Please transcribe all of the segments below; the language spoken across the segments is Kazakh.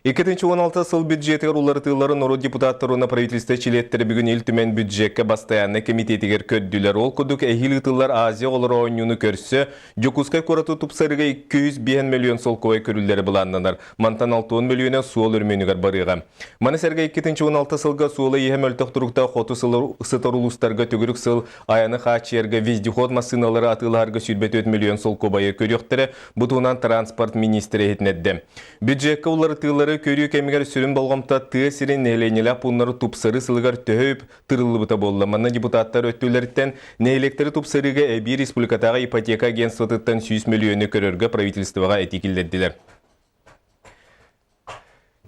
2016 сыл бюджетер улартылары нору депутаттарына правительство чилеттері бүгін ел түмен бюджетке бастаянны комитетігер көдділер. Ол күдік әйіл ұтылар Азия олар ойынуны көрсі, Жокускай кораты тұпсарыға 200 миллион сол көй көрілдері бұланнанар. Мантан 60 миллионы суол өрменігер барыға. Манасерге 2016 сылға суолы ехем өлтіқ тұрықта қоты сытар улустарға төгірік сыл аяны қачерге вездиход масыналары атыларға 4 миллион сол көбайы көріқтірі бұтуынан транспорт министрі етінеді. Бюджетке улартылары көрі кемігер сүрін болғамта түйесірін нәйленелі пұнлары тұпсары сылығар түйіп тұрылы бұта болды. Манна депутаттар өттілерден нәйлектері тұпсарыға әбей республикатаға ипотека агентствотыттан 100 миллионы көрерге правительствоға этикілдедділер.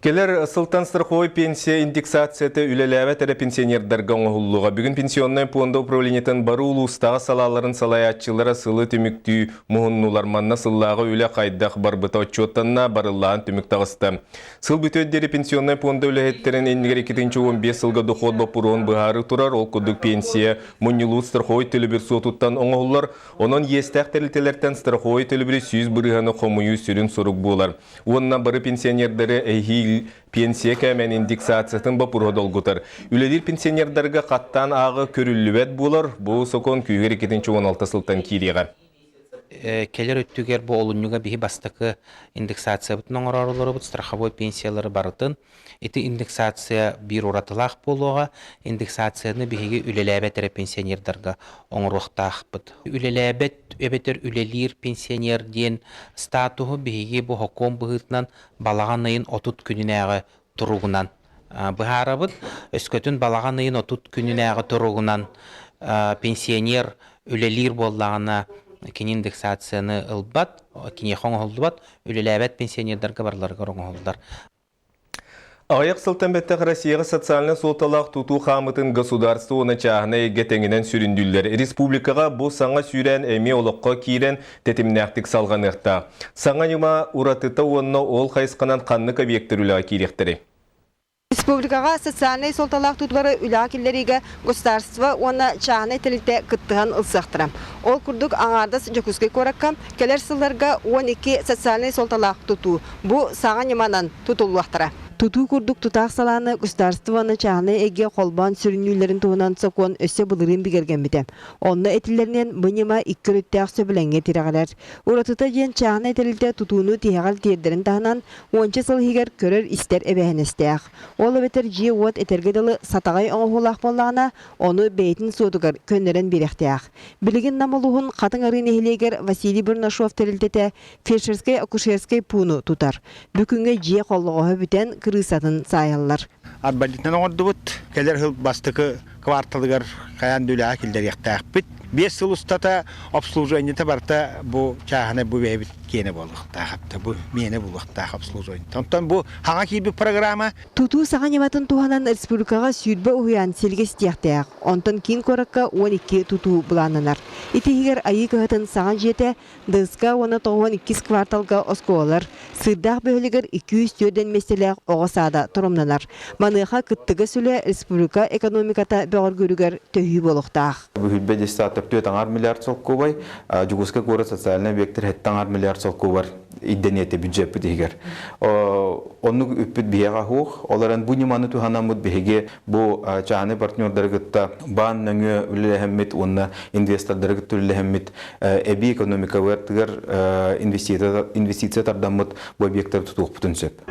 Келер сылтан страховой пенсия индексацияты үлеләвәт әрі пенсионердарға оңғылуға. Бүгін пенсионный фонда управлениетін бары улустағы салаларын салаятчылары сылы түміктүй мұғыннулар манна сыллағы үлі қайдақ барбыта отчеттанна барылағын түмік тағысты. Сыл бүті өддері пенсионный фонда үләхеттерін әнігер 2015 сылға дұқот бапыруын бұғары тұрар, ол күдік пенсия мұнилу страховой төлібір сотуттан оңғылар, оның естәқ тәрілтелерден страховой төлібірі 100 бұрығаны қомыю сүрін сұрық болар. Онына бары пенсионердері әйхил пенсия кәмен индексациятын бапырға долгутар. Үледер пенсионердарға қаттан ағы көрілуәт болар, бұл сокон күйгер 2016 сылтан киреға. Келер өттігер бұл олынуға бейі бастықы индексация бұтын оңырарылары бұт, страховой пенсиялары барытын. Эти индексация бір оратылақ болуға, индексацияны бейге үлеләбет әрі пенсионердарға оңыруқтақ бұт. Үлеләбет өбетер үлелер пенсионер ден статуғы бейге бұл хоком бұғытынан балаған айын 30 күнінәғы тұруғынан. Бұғары бұт, өскөтін балаған айын 30 күнінәғы тұруғынан пенсионер үлелер болағына кен индексацияны ылбат, кене қоң олдыбат, үлеләбет пенсионердарға барларға оң олдар. Аяқ сылтанбеттіқ Россияға социальны соталақ тұту қамытын государство оны чағына егетеңінен сүрінділер. Республикаға бұл саңа сүйрен әме олыққа кейрен тетімнәқтік салған ұқта. Саңа нема ұратыта онына ол қайысқанан қанны объекттірілі кейректірі. Республикаға социальный солталақ тұтвары үләкілдеріге государство оны чағына тілікте күттіған ұлсақтырам. Ол күрдік аңардас Жокускай коракка келер сылларға 12 социальный солталақ тұту. Бұл саңа неманан тұтылуақтыра. Туту курдук тутақ саланы государствоны чағына әге қолбан сүрінүлерін туғынан соқуын өсі бұлырын бігерген біте. Онны әтілерінен бұнема иккіріттәқ сөбіләңге тирағалар. Уратыта жен чағына әтілді тутуыны тияғал тердерін тағынан 10 сыл хигер көрір істер әбәхіністәқ. Ол өбетер жи уат әтергеділі сатағай оңғылақ болағына оны бәйтін сотығыр көнерін беректәқ. Білігін намылуғын қатын арын әхілегер Василий Бурнашов тәрілдеті фельдшерскай-акушерскай пуны тутар. Бүкінге жи қолығы бүтен кырысатын сайаллар. Арбалитнан оңырдыбыт, келер хыл бастықы кварталығар қаян дөйлі әкелдер яқтақ біт. 5 сыл ұстата обслужуанияты барта бұл чағына бұл бәйбіт кені болуқтақапты, бұл мені болуқтақ обслужуанияты. Сонтан бұл хаңа кейбі программа. Туту саған ематын туғанан республикаға сүйдбі ұйан селгес тияқтаяқ. Онтан кейін қораққа 12 туту бұланынар. Итегер айы кығытын саған жеті, дұзға оны 12 кварталға осколар. Сырдақ бөлігер 204-ден меселек оғысада тұрымнанар. Маныға күттігі сүлі республика экономиката бәғір көрігер төхі болуқтақ. 4 миллиард сол кубай, Жокускай город социальный объекттер 7 миллиард сол кубар идденеті бюджет бітігер. Оны үппіт бияға хуқ, оларын бұ неманы туханамыд бігеге бұ чағаны партнердергітті бан нөңі үлілі онына инвестордергітті үлілі әбі экономика вертігер инвестиция тардамыд бұ объекттер тұтуқ бүтінсеп.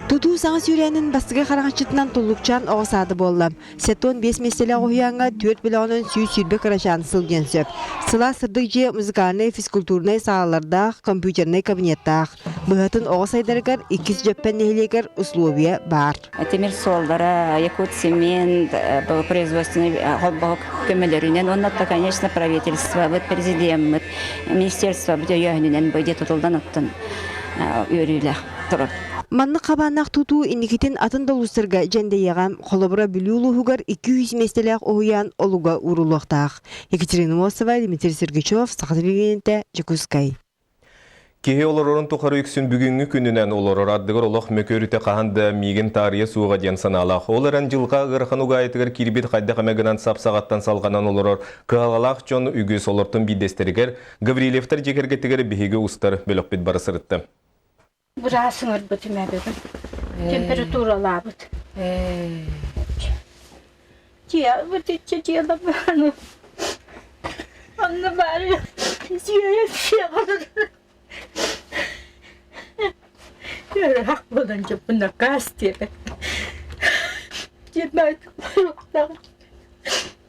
Туту саңа сүйрәнін бастығы қарақшытынан тұллықчан оғысады болам. Сетон 5 меселі оғыянға 4 миллионын сүй-сүйрбе қарашаны сылген сөп. Сыла сырдық же музыкальный, физкультурный сағалардақ, компьютерный кабинеттақ. Бұғатын оғыс айдарығар 2 жөппен нехелегер условия бар. Темір солдары, якут цемент, производственный көмелерінен, оннатта, конечно, правительство, президент, министерство бұд өйінен бұйде тұтылдан ұттын өрілі тұрып. Манны қабанақ туту иникетін атын долустырға жәндейеғам қолыбыра білі ұлығығар 200 местелек оғыян олуға ұрылықтақ. Екатерина Мосова, Дмитрий Сергачев, Сақатыргенеті, Жокускай. Кеге оларорын тұқары үксін бүгінгі күнінен оларор аддығыр олық мөкөріте қағанды меген тария суға ден саналақ. Оларан жылға ғырқан ұғайтығыр кирбет қайда қамегінан сапсағаттан салғанан оларор қағалақ жон үгіз олардың бидестерігер Гаврилевтер жекергеттігері бігеге ұстар бөлік бет бары сырытты. Burası mı bütün mebebe? Температура лабут. Тия, вот эти тела барну. Он на баре. Тия, я Рах болан жопын на кастері. Жетмайды.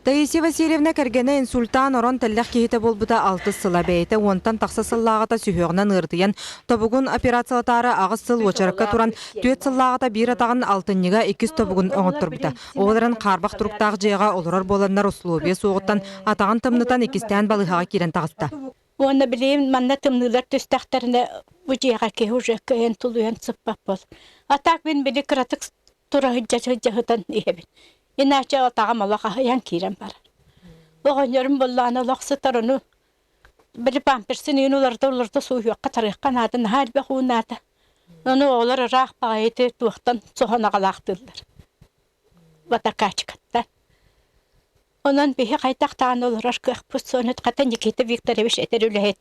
Таисия Васильевна кергене инсультан орон теллех кихите болбута 6 сыла бейте, онтан тақса сыллағата сүйеғынан ырдыян, тобугун операциялатары ағыз сыл очарыққа туран, түйет сыллағата бір атағын алтыннега 2 тобугун оңыттыр бұта. Оғыларын қарбақ тұруқтағы жеға олырар боланнар условия соғыттан, атағын тымнытан 2 балығаға керен тағыста. Оны білейін, манна тымнылар төстақтарына бұжеға ке уже көйен тұлуян сұппақ бол. Атақ мен білі қыратық тұрағы жағыдан ебін. Иначе атағам алаға ян керен бар. Оған ерім болланы лақсы тарыны. Білі памперсін ең оларды суйуаққа тарыққан адын халбе құнады. Оны олар рақ бағайты туақтан соғана қалақтылар. Бата качкаттан. Онан бейі қайтақтаған олар арқық бұт соңыт қатын Никита Викторович әтер үләйт.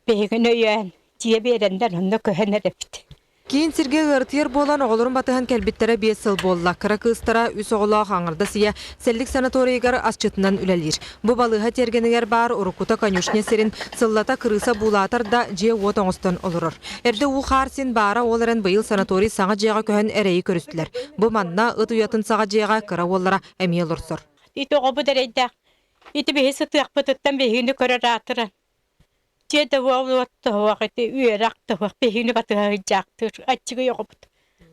Бейгін өйен, тие беренден оны көйен әрепті. Кейін Сергей ыртыр болан оғылырын батыған кәлбеттері 5 сыл болла. Кыра кыстара үс оғылақ аңырда сия сәлік санаторийгар асчытынан үләлер. Бұ балыға тергенігер бар ұрықута конюшне серін сыллата кырыса булатыр да же от оңыстан олырыр. Әрді ұқар сен бара оларын бұйыл санаторий саңа жеға көхін әрейі көрістілер. Бұ манна ұт ұятын саға жеға кыра олара әмел ұрсыр. Ити оғы бұдар ити бейі сытық бұтыттан бейгіні көрір атырын. Жеді оғылуатты оғыты үйерақты оғы бейгіні батығы жақтыр, атчығы оғы бұд.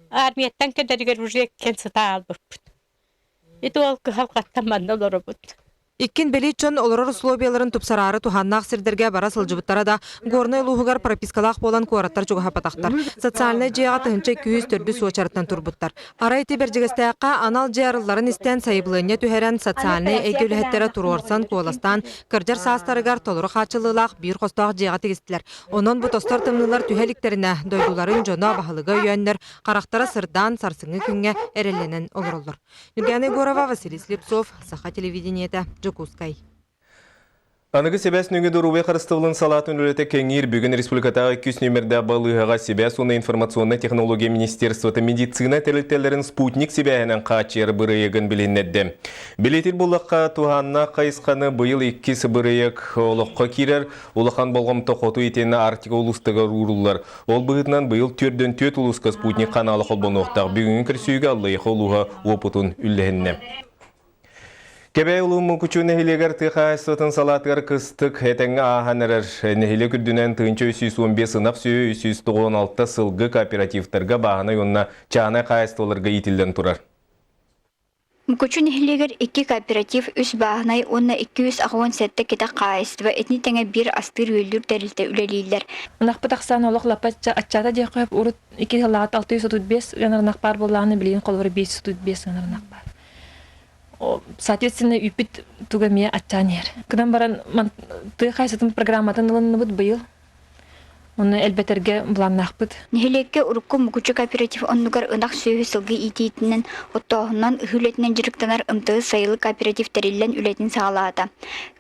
Армияттан кәдәрігер уже кен сыта албыр бұд. Ити ол қылғаттан мандал ұры бұд. Иккин беличон олорор условияларын тупсарары туханнақ сирдерге бара сылжыбыттара да горный луғығар пропискалақ болан куараттар чуға хапатақтар. Социальный жиға тыгынча 200 сочарыттан турбуттар. Арай тебержігістәққа анал жиарыларын істен сайыблыне түхерен социальный әйгеліхеттері туруарсан куаластан кыржар састарыгар толыры қачылылақ бір қостақ жиға тегістілер. Онын бұтостар тымнылар түхеліктеріне дойдуларын жона бағылыға үйеннер қарақтары сырдан сарсыңы күнге әрелленен олырылыр. Нүргәне Горова, Василий Слепцов, Саха телевидениеті. Жокускай. Анығы себәс нүгеді Рубай Қарыстығылын салатын өлеті кәңір бүгін республикатағы 200 нөмірді балығыға себәс оны информационный технология министерствоты медицина тәрілтелерін спутник себәйінен қачер бұрыйығын біліннеді. Білетер болыққа туғанна қайысқаны бұйыл 2 бұрыйық олыққа керер, олыққан болғымты қоту етені Арктика ұлыстығы рұрулар. Ол бұғытынан бұйыл 4-4 ұлысқа спутник қаналы қолбаны оқтақ бүгін кірсүйге аллайықы олуға опытын үллігінне. Кебей улумун күчу нехилегер тыха сотын салатыр кыстык этеңе аханырыр. Нехиле күрдүнен тыынчы 315 сынап сүйі 396 сылгы кооперативтерге бағына йонна чағына қайыстылырға етілден тұрар. Күчу нехилегер 2 кооператив үс бағынай онна 200 сәтті кета қайыстыва этни тәңе бір астыр өлдір тәрілті үлелейлер. Нақпы тақсан олық лапат атчата деқып ұрыт 2 лағат 635 ғанырнақ бар болағыны білейін қолвары 535 ғанырнақ бар. Соответственно, үпит тугамия аттанер. Кыдан баран ты хайсатын программатын ылынны бут быйыл. Оны элбетерге буланнахпыт. Нехилекке урукку мукучу кооператив оннугар ынак сөйі сылғы итиитинен, оттоғынан үхілетінен жүріктанар ымтығы сайылы кооператив тәреллен үлетін сағалаата.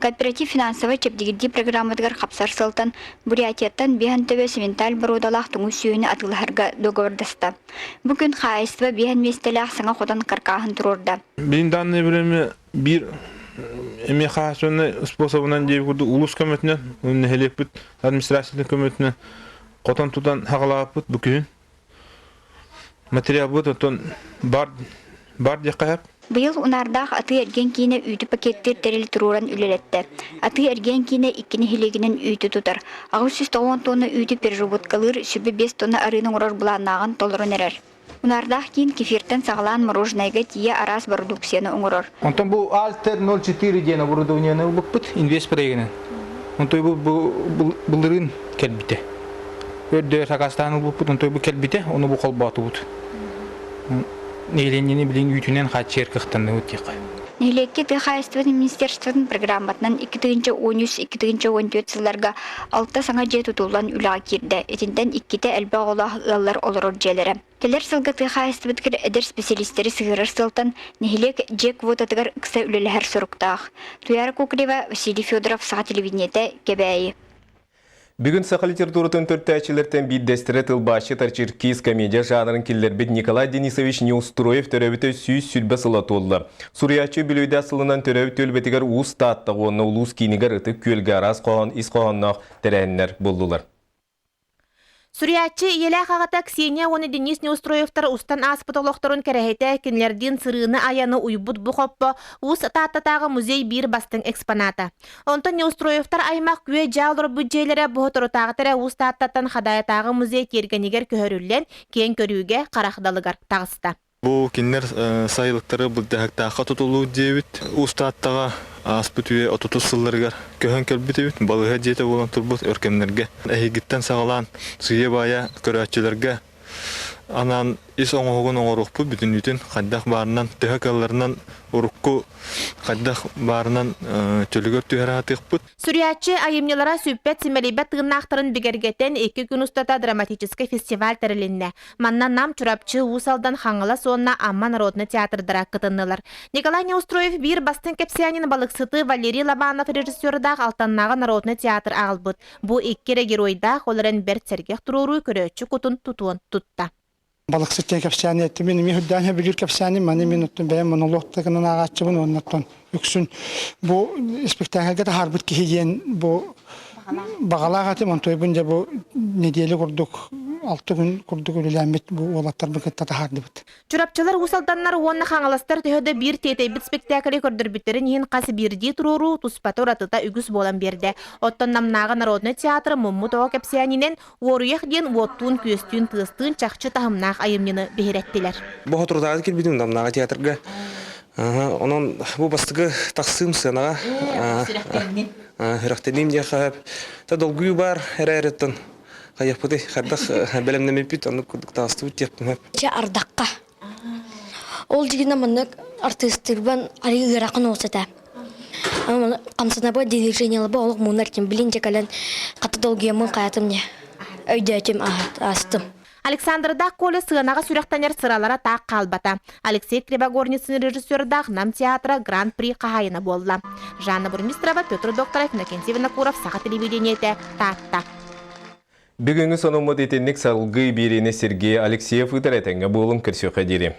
Кооператив финансовый чепдегірді программадығар қапсар сылтан, Бурятияттан бейхан төбе сементаль барудалақ тұңы сүйіні атылығарға договордаста. Бүгін қайыстыва бейхан местелях саңа қодан қарқағын тұрорда. Бейін данное время бір эмехасыны способынан дейбі күрді улус көмөтінен, үнні хелек бүт, администрациялы көмөтінен қотан тудан хағалап бүт бүкейін. Материал бүт, отын бар деқайап. Быйыл унардақ аты эрген кейіне үйті пакеттер тәрел тұруран үлелетті. Аты эрген кейіне 2 хелегінен үйті тұтар. 690 тонны үйті пержубуткалыр, сүбі 5 тонны арының ұрар бұланағын толырын әрер. Унардақ кейін кефиртен сағалан мороженайға тие арас продукцияны оңырыр. Онтан бұл Альтер 04 дені оборудованияны бұппыт инвест проегінен. Онтай бұлырын кәлбіте. Өрді Сақастаны бұппыт, онтай бұл кәлбіте, оны бұл қолбаты бұд. Нейленені білін үйтінен қатшер қықтанды өттеқай. Нехилекке Тыхайствоты министерствотын программатынан 2013-2014 сылларға 6 саңа же тұтылан үліға керді. Этінден 2-те әлбі олақ ұлалар олырыр желері. Келер сылғы Тыхайствотығыр әдір специалистері сығырыр сылтан нехилек же квотатығыр ұқса үлілер сұрықтақ. Туяра Кукрева, Василий Федоров, Саха телевидениеті, Кебәйі. Бүгін Сақал литературатын төрттәчілерден биддестірі тылбашы тарчиркиз комедия жанрын келлербет Николай Денисович Неустроев төрәбіті сүйіз сүлбі сылаты олды. Суриячы білуйді асылынан төрәбіті өлбетігер ұз таттығы оны ұлыз кейінігер үті көлгі арас қоған ис қоғаннақ тәрәннер болдылар. Суриячы еле қағата Ксения оны Денис Неустроевтар устан аспытолоқторын кәрәйті кенлерден сырыны аяны уйбут бұқоппы ұз таттатағы музей бір бастың экспоната. Онтан Неустроевтар аймақ күе жалыр бүджейлері бұғытырытағытыры ұз таттаттан қадайатағы музей тергенегер көхөрілен кен көрүүге қарақдалығар тағыста. Бұл кенлер сайылықтары бұлдағақтаққа тұтылу дейбіт. Ұстаттаға аспытуе отутус сылларгар көһөн көлбүтүбүт балыга жете болгон турбут өркемнерге эхигиттен сагалаан сүйе бая көрөчүлөргө анан ис оңогон оңорукпу бүтүн үтүн каддак баарынан төһөкалларынан урукку каддак баарынан төлөгөр түһаратыкпут. Суриячы айымнылара сүппет симелибет тыгнактарын бигергетен 2 күн устата драматический фестиваль тәрелинне. Маннан нам чурапчы усалдан хаңыла сонна Амма народный театрдара кытыннылар. Николай Неустроев бир бастын кепсиянин балыксыты Валерий Лобанов режиссердах алтаннага народный театр албыт. Бу 2 геройдах оларын берт сергех туруру көрөчү кутун тутуон тутта. Балыксыттен кепсияны етті. Мен үддан білір кепсияны, маны мен ұттын бәйін монологтығынан ағатшыбын, оннаттан үксін. Бұл спектакльге де харбыт кейген бұл бағалағатым, онтой бұнда бұл неделі құрдық, 6 күн құрдық өліләмет бұл олаттар бұқытта да харды бұд. Чурапчылар усалданнар онны хаңаластар төһөдө бир тетейбит спектакли көрдөрбүттерин ен касы бирди туруру туспаты уратыта үгүс болан берди. Оттон намнагы народный театр Муммутова кепсиянинен оруях ден оттун көстүн тыстын чакчы тахымнак айымнины бехиреттилер. Бу турдагы кирбидим намнагы театрга. Онон бу бастыгы таксым сынага. Хирактеним дияхап. Та долгую бар эререттен. Каяпты хаддах белемнеме бит аны кудуктасту тепмеп. Ча ардакка. Ол дигине мында артисттардан арыгыракын осата. Аны камсына движениялы болук мунартин билинче кален каты долгиямын каятымне. Өйдөтүм астым. Александр Дах коле сыгынага сүректенер сыралара так калбата. Алексей Кривогорницын режиссер Дах нам театра гран-при кахайына болла. Жанна Бурмистрова, Петр Докторов, Иннокентий Винокуров, Саха телевидениете, Татта. Бүгінгі сонымыд етеннік салғы берені Сергей Алексеев үтіретенге болын кірсі қадері.